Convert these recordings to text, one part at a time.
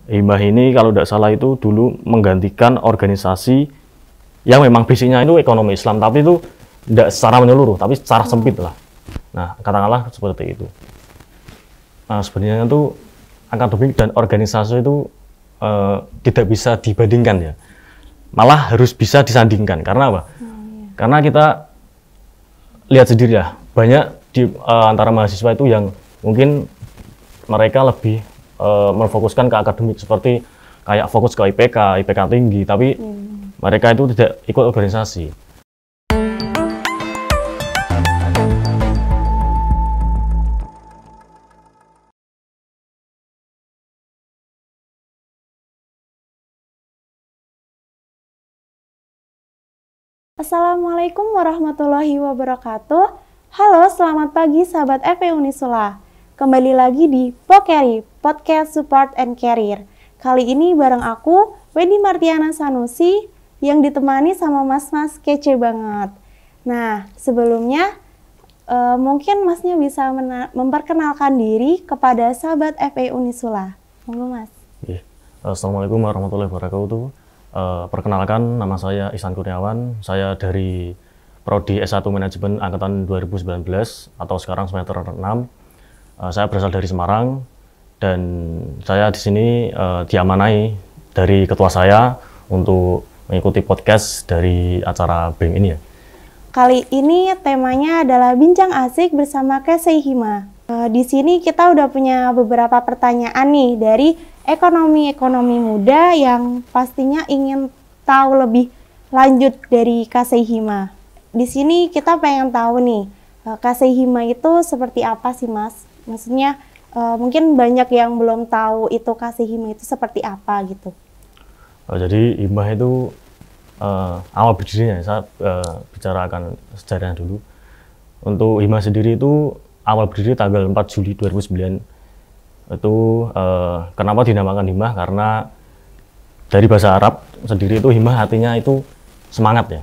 Himah ini kalau tidak salah itu dulu menggantikan organisasi yang memang basicnya itu ekonomi Islam, tapi itu tidak secara menyeluruh, tapi secara sempit lah. Nah, katakanlah seperti itu. Nah, sebenarnya itu akademik dan organisasi itu tidak bisa dibandingkan ya. Malah harus bisa disandingkan. Karena apa? Karena kita lihat sendiri ya, banyak di antara mahasiswa itu yang mungkin mereka lebih memfokuskan ke akademik, seperti kayak fokus ke IPK tinggi, tapi mereka itu tidak ikut organisasi. Assalamualaikum warahmatullahi wabarakatuh. Halo, selamat pagi sahabat FP Unisula. Kembali lagi di Pokeri, Podcast Support and Career. Kali ini bareng aku, Wendy Martiana Sanusi, yang ditemani sama mas-mas kece banget. Nah, sebelumnya mungkin masnya bisa memperkenalkan diri kepada sahabat FP Unisula. Monggo mas. Assalamualaikum warahmatullahi wabarakatuh. Perkenalkan, nama saya Ihsan Kurniawan. Saya dari Prodi S1 Manajemen Angkatan 2019 atau sekarang semester 6. Saya berasal dari Semarang dan saya di sini diamanai dari ketua saya untuk mengikuti podcast dari acara BEM ini ya. Kali ini temanya adalah bincang asik bersama Kasei Hima. Di sini kita udah punya beberapa pertanyaan nih dari ekonomi muda yang pastinya ingin tahu lebih lanjut dari Kasei Hima. Di sini kita pengen tahu nih, Kasei Hima itu seperti apa sih mas? Maksudnya mungkin banyak yang belum tahu itu Kasei Hima itu seperti apa gitu. Jadi Himah itu awal berdirinya, saya bicarakan sejarahnya dulu. Untuk Himah sendiri itu awal berdiri tanggal 4 Juli 2009. Itu kenapa dinamakan Himah? Karena dari bahasa Arab sendiri itu Himah artinya itu semangat ya.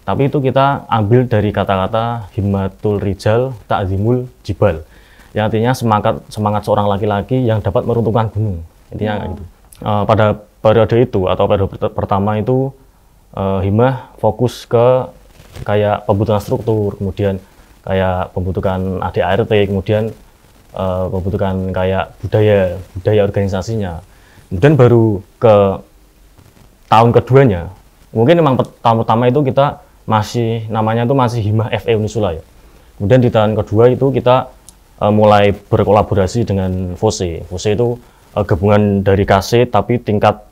Tapi itu kita ambil dari kata-kata Himmatul Rijal Ta'zimul Jibal, yang artinya semangat seorang laki-laki yang dapat meruntuhkan gunung. Intinya gitu. Pada periode itu atau periode pertama itu Himah fokus ke kayak pembentukan struktur, kemudian kayak pembentukan ADART, kemudian pembentukan kayak budaya organisasinya. Kemudian baru ke tahun keduanya, mungkin memang tahun pertama itu kita namanya itu masih Himah FE Unisula ya. Kemudian di tahun kedua itu kita mulai berkolaborasi dengan FOSE. FOSE itu gabungan dari KC tapi tingkat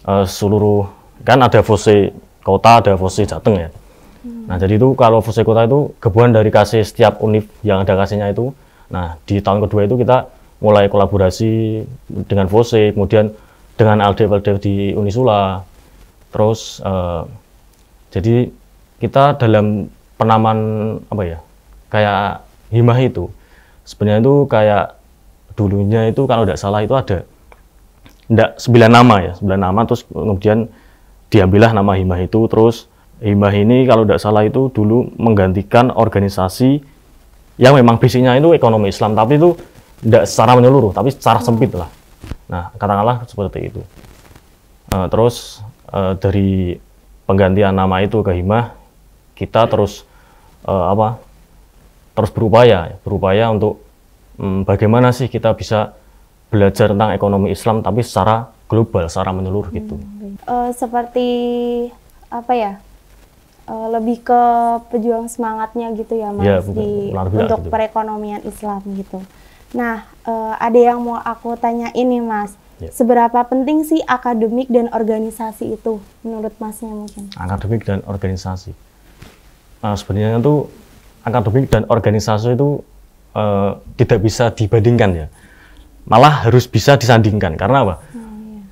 seluruh, kan ada FOSE kota, ada FOSE Jateng ya. Nah jadi itu kalau FOSE kota itu gabungan dari KC setiap univ yang ada KC-nya itu. Nah, di tahun kedua itu kita mulai kolaborasi dengan FOSE, kemudian dengan LDF di Unisula. Terus, jadi kita dalam penamaan apa ya, kayak Himah itu, sebenarnya itu kayak dulunya itu kalau tidak salah itu ada 9 nama ya, 9 nama, terus kemudian diambillah nama Himah itu. Terus Himah ini kalau tidak salah itu dulu menggantikan organisasi yang memang basicnya itu ekonomi Islam, tapi itu tidak secara menyeluruh, tapi secara sempit lah. Nah, katakanlah seperti itu. Terus dari penggantian nama itu ke Himah, kita terus terus berupaya untuk bagaimana sih kita bisa belajar tentang ekonomi Islam, tapi secara global, secara menyeluruh gitu. Seperti apa ya? Lebih ke pejuang semangatnya gitu ya mas, ya, untuk gitu. Perekonomian Islam gitu. Nah, ada yang mau aku tanya ini mas, seberapa penting sih akademik dan organisasi itu menurut masnya mungkin? Akademik dan organisasi, sebenarnya itu akademik dan organisasi itu tidak bisa dibandingkan ya, malah harus bisa disandingkan. Karena apa?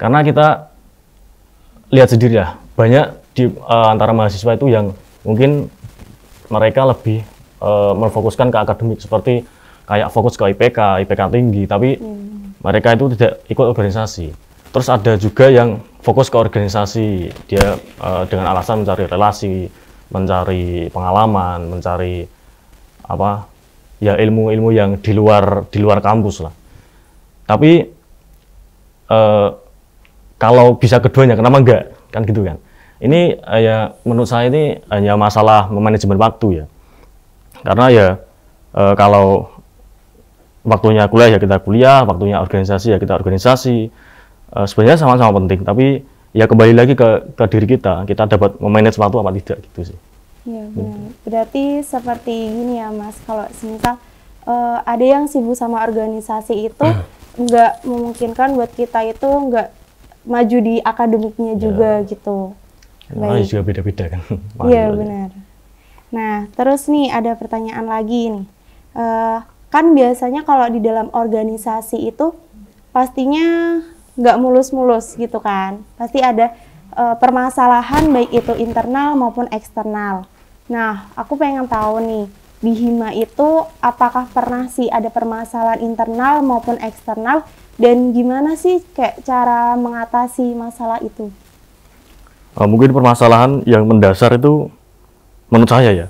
Karena kita lihat sendiri ya, banyak di antara mahasiswa itu yang mungkin mereka lebih memfokuskan ke akademik, seperti kayak fokus ke IPK tinggi, tapi mereka itu tidak ikut organisasi. Terus ada juga yang fokus ke organisasi, dia dengan alasan mencari relasi, mencari pengalaman, mencari apa ya, ilmu-ilmu yang di luar kampus lah. Tapi kalau bisa keduanya, kenapa enggak? Kan gitu kan. Ini ya menurut saya ini hanya masalah manajemen waktu ya. Karena ya kalau waktunya kuliah ya kita kuliah, waktunya organisasi ya kita organisasi. Sebenarnya sama-sama penting, tapi ya kembali lagi ke diri kita dapat memanage waktu apa tidak gitu sih. Iya benar. Berarti seperti gini ya Mas, kalau semisal ada yang sibuk sama organisasi itu nggak memungkinkan buat kita itu nggak maju di akademiknya juga gitu. Nah, juga beda-beda kan. Iya benar. Nah terus nih ada pertanyaan lagi nih. Kan biasanya kalau di dalam organisasi itu pastinya nggak mulus-mulus gitu kan. Pasti ada permasalahan baik itu internal maupun eksternal. Nah aku pengen tahu nih, di Hima itu apakah pernah sih ada permasalahan internal maupun eksternal, dan gimana sih kayak cara mengatasi masalah itu? Mungkin permasalahan yang mendasar itu menurut saya ya,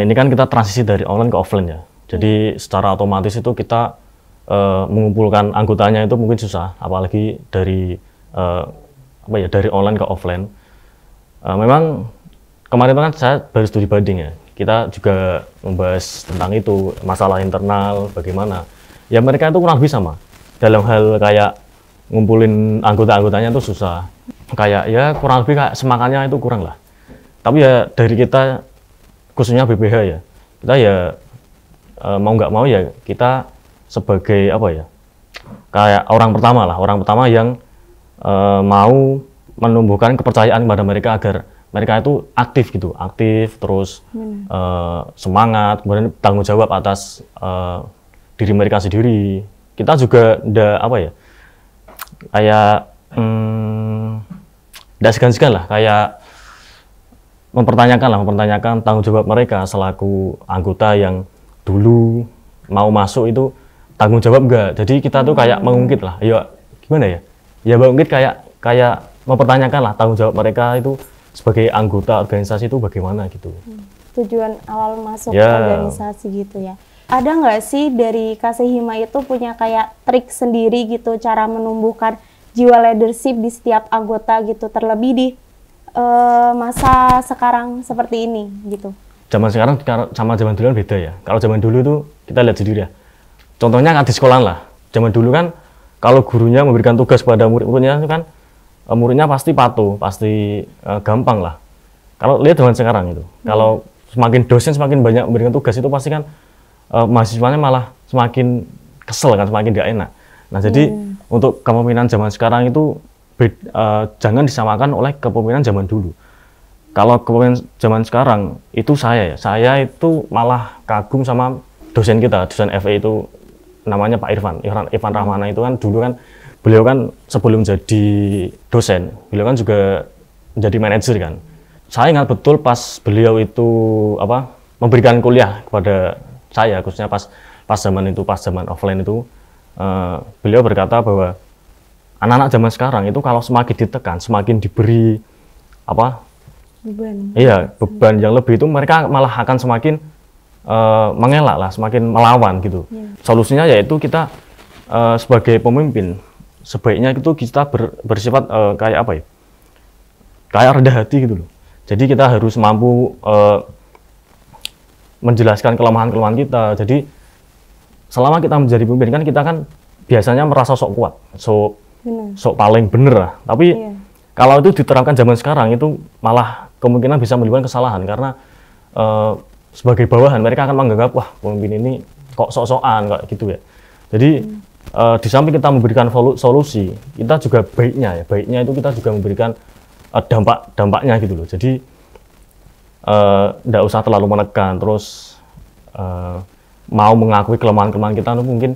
ini kan kita transisi dari online ke offline ya, jadi secara otomatis itu kita mengumpulkan anggotanya itu mungkin susah, apalagi dari dari online ke offline. Memang kemarin kan saya baru studi banding ya, kita juga membahas tentang itu, masalah internal bagaimana. Ya mereka itu kurang lebih sama, dalam hal kayak ngumpulin anggota-anggotanya itu susah. Kayak ya kurang lebih kayak semangatnya itu kurang lah. Tapi ya dari kita, khususnya BPH ya, kita ya mau nggak mau ya kita sebagai apa ya, kayak orang pertama yang mau menumbuhkan kepercayaan kepada mereka agar mereka itu aktif terus semangat, kemudian tanggung jawab atas diri mereka sendiri. Kita juga kayak tidak segan-segan lah, kayak mempertanyakan tanggung jawab mereka selaku anggota yang dulu mau masuk itu tanggung jawab enggak. Jadi kita tuh kayak mengungkit lah, ya gimana ya, ya mengungkit kayak mempertanyakan lah tanggung jawab mereka itu sebagai anggota organisasi itu bagaimana gitu. Tujuan awal masuk organisasi gitu ya. Ada nggak sih dari KC Hima itu punya kayak trik sendiri gitu cara menumbuhkan jiwa leadership di setiap anggota gitu, terlebih di masa sekarang seperti ini gitu? Zaman sekarang sama zaman dulu kan beda ya. Kalau zaman dulu itu kita lihat sendiri ya. Contohnya kan di sekolahan lah. Zaman dulu kan kalau gurunya memberikan tugas pada murid-muridnya itu kan muridnya pasti patuh, pasti gampang lah. Kalau lihat zaman sekarang itu, kalau semakin dosen semakin banyak memberikan tugas itu pasti kan mahasiswanya malah semakin kesel kan, semakin gak enak. Nah jadi untuk kepemimpinan zaman sekarang itu jangan disamakan oleh kepemimpinan zaman dulu. Kalau kepemimpinan zaman sekarang itu saya itu malah kagum sama dosen kita, dosen FE itu namanya Pak Irfan Rahmana. Itu kan dulu kan beliau kan sebelum jadi dosen, beliau kan juga menjadi manajer kan. Saya ingat betul pas beliau itu memberikan kuliah kepada saya, khususnya pas zaman offline itu, beliau berkata bahwa anak-anak zaman sekarang itu kalau semakin ditekan, semakin diberi beban yang lebih, itu mereka malah akan semakin mengelak lah, semakin melawan gitu. Solusinya yaitu kita sebagai pemimpin sebaiknya itu kita bersifat kayak rendah hati gitu loh. Jadi kita harus mampu menjelaskan kelemahan-kelemahan kita. Jadi selama kita menjadi pemimpin kan kita kan biasanya merasa sok kuat, sok paling bener lah. Tapi kalau itu diterapkan zaman sekarang itu malah kemungkinan bisa menimbulkan kesalahan, karena sebagai bawahan mereka akan menganggap wah pemimpin ini kok sok-sokan kayak gitu ya. Jadi di samping kita memberikan solusi, kita juga baiknya itu kita juga memberikan dampaknya gitu loh. Jadi tidak usah terlalu menekan, terus mau mengakui kelemahan-kelemahan kita, mungkin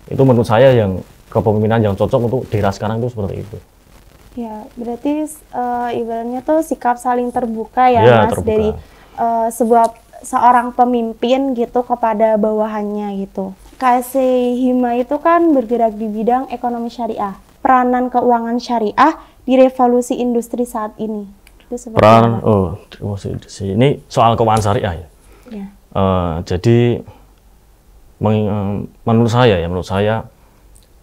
itu menurut saya yang kepemimpinan yang cocok untuk di era sekarang itu seperti itu. Ya, berarti ibaratnya tuh sikap saling terbuka ya, Mas, terbuka. Dari seorang pemimpin gitu kepada bawahannya gitu. KC Hima itu kan bergerak di bidang ekonomi syariah. Peranan keuangan syariah di revolusi industri saat ini. Itu seperti ini soal keuangan syariah ya. Jadi menurut saya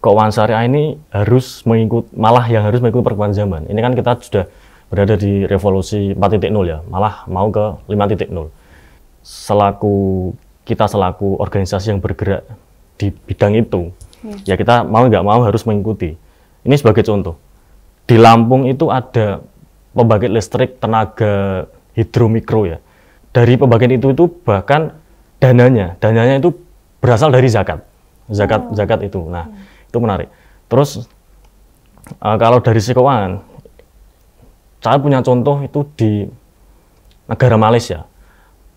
keuangan syariah ini malah yang harus mengikut perkembangan zaman. Ini kan kita sudah berada di revolusi 4.0 ya, malah mau ke 5.0. Kita selaku organisasi yang bergerak di bidang itu, ya kita mau nggak mau harus mengikuti. Ini sebagai contoh, di Lampung itu ada pembangkit listrik tenaga hidromikro ya. Dari pembangkit itu bahkan dananya itu berasal dari zakat itu. Nah, itu menarik. Terus kalau dari sisi keuangan, saya punya contoh itu di negara Malaysia.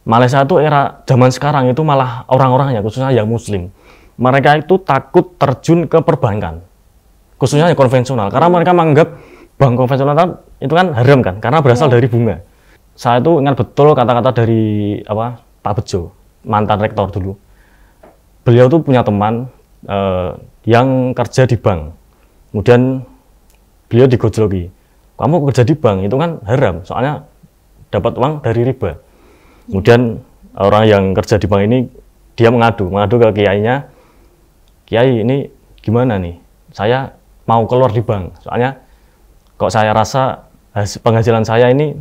Malaysia itu era zaman sekarang itu malah orang-orangnya, khususnya yang Muslim, mereka itu takut terjun ke perbankan, khususnya yang konvensional, karena mereka menganggap bank konvensional itu kan haram kan, karena berasal dari bunga. Saya itu ingat betul kata-kata dari Pak Bejo, mantan rektor dulu. Beliau tuh punya teman yang kerja di bank, kemudian beliau digojloki, kamu kerja di bank itu kan haram, soalnya dapat uang dari riba. Kemudian orang yang kerja di bank ini dia mengadu ke kiainya, kiai ini gimana nih, saya mau keluar di bank, soalnya kok saya rasa penghasilan saya ini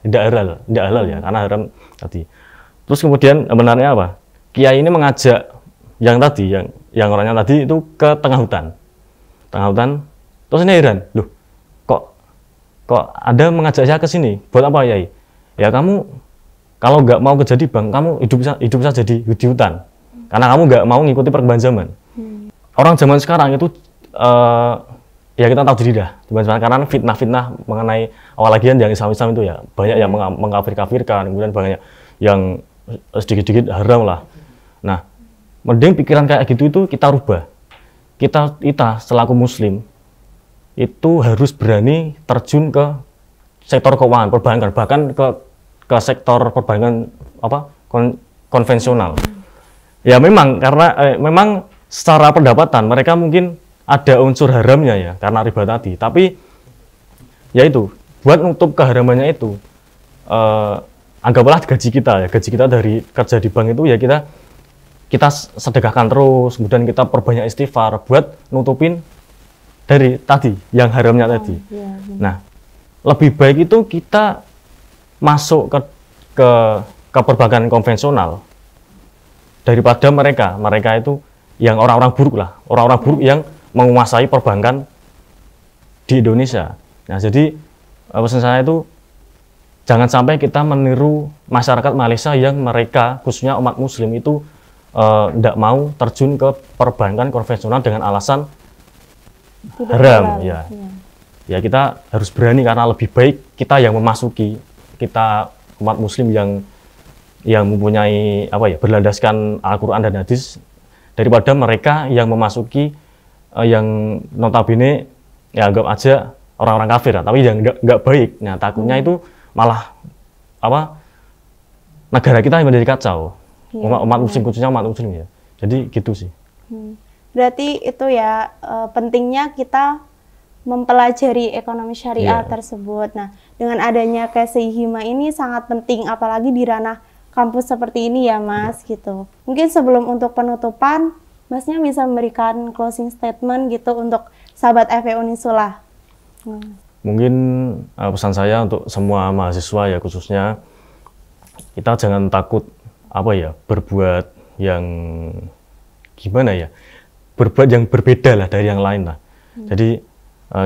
tidak halal ya, karena haram tadi. Terus kemudian benarnya apa? Kiai ini mengajak yang orangnya tadi itu ke tengah hutan. Terus ini heran, loh, kok ada mengajak saya ke sini? Buat apa, Yai? Ya kamu kalau nggak mau kerja di bank, kamu hidup saja di hutan. Karena kamu nggak mau ngikuti perkembangan zaman. Orang zaman sekarang itu ya kita tahu diri dah, karena fitnah-fitnah mengenai awalagian yang Islam itu ya banyak yang mengkafirkan, kemudian banyak yang sedikit-sedikit haram lah. Nah, mending pikiran kayak gitu itu kita rubah. Kita selaku Muslim itu harus berani terjun ke sektor keuangan, perbankan, bahkan ke sektor perbankan konvensional. Ya memang karena memang secara pendapatan mereka mungkin ada unsur haramnya ya karena riba tadi, tapi ya itu buat nutup keharamannya itu anggaplah gaji kita dari kerja di bank itu ya kita sedekahkan terus, kemudian kita perbanyak istighfar buat nutupin dari tadi yang haramnya tadi. Nah, lebih baik itu kita masuk ke perbankan konvensional daripada mereka itu yang orang-orang buruk yang menguasai perbankan di Indonesia. Nah, jadi pesan saya itu jangan sampai kita meniru masyarakat Malaysia yang mereka khususnya umat Muslim itu tidak mau terjun ke perbankan konvensional dengan alasan haram. Ya kita harus berani karena lebih baik kita yang memasuki, kita umat Muslim yang mempunyai berlandaskan Al-Quran dan hadis daripada mereka yang memasuki yang notabene ya anggap aja orang-orang kafir tapi yang nggak baik. Nah, takutnya itu malah negara kita yang menjadi kacau. Umat Muslim khususnya umat Muslim ya. Jadi gitu sih. Berarti itu ya pentingnya kita mempelajari ekonomi syariah tersebut. Nah, dengan adanya Hima ini sangat penting apalagi di ranah kampus seperti ini ya Mas gitu. Mungkin sebelum untuk penutupan Masnya bisa memberikan closing statement gitu untuk sahabat FE Unisula. Mungkin pesan saya untuk semua mahasiswa ya khususnya kita jangan takut berbuat yang gimana ya, berbuat yang berbeda lah dari yang lain lah. Jadi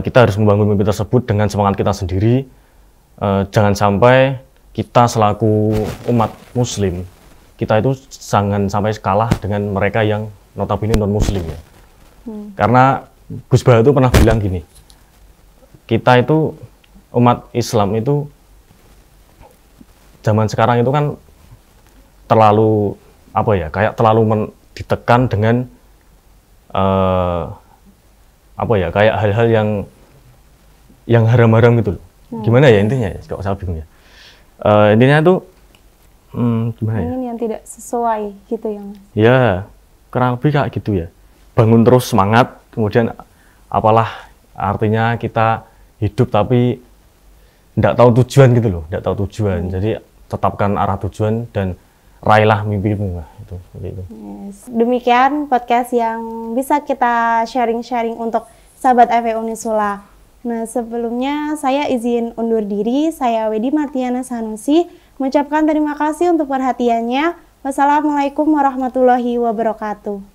kita harus membangun mimpi tersebut dengan semangat kita sendiri. Jangan sampai kita selaku umat Muslim kita itu jangan sampai kalah dengan mereka yang notabene non Muslim ya. Karena Gus Bah itu pernah bilang gini, kita itu umat Islam itu zaman sekarang itu kan terlalu terlalu ditekan dengan kayak hal-hal yang haram-haram gitu loh. Gimana ya intinya ya, kalau saya bingung ya. Intinya itu gimana ya? Yang tidak sesuai gitu ya Mas. Ya, kurang lebih kayak gitu ya. Bangun terus semangat, kemudian apalah artinya kita hidup tapi tidak tahu tujuan gitu loh, tidak tahu tujuan. Jadi tetapkan arah tujuan dan raihlah mimpimu. Nah, itu seperti itu. Yes. Demikian podcast yang bisa kita sharing-sharing untuk sahabat FE Unisula. Nah, sebelumnya saya izin undur diri. Saya Wedi Martiana Sanusi mengucapkan terima kasih untuk perhatiannya. Wassalamualaikum warahmatullahi wabarakatuh.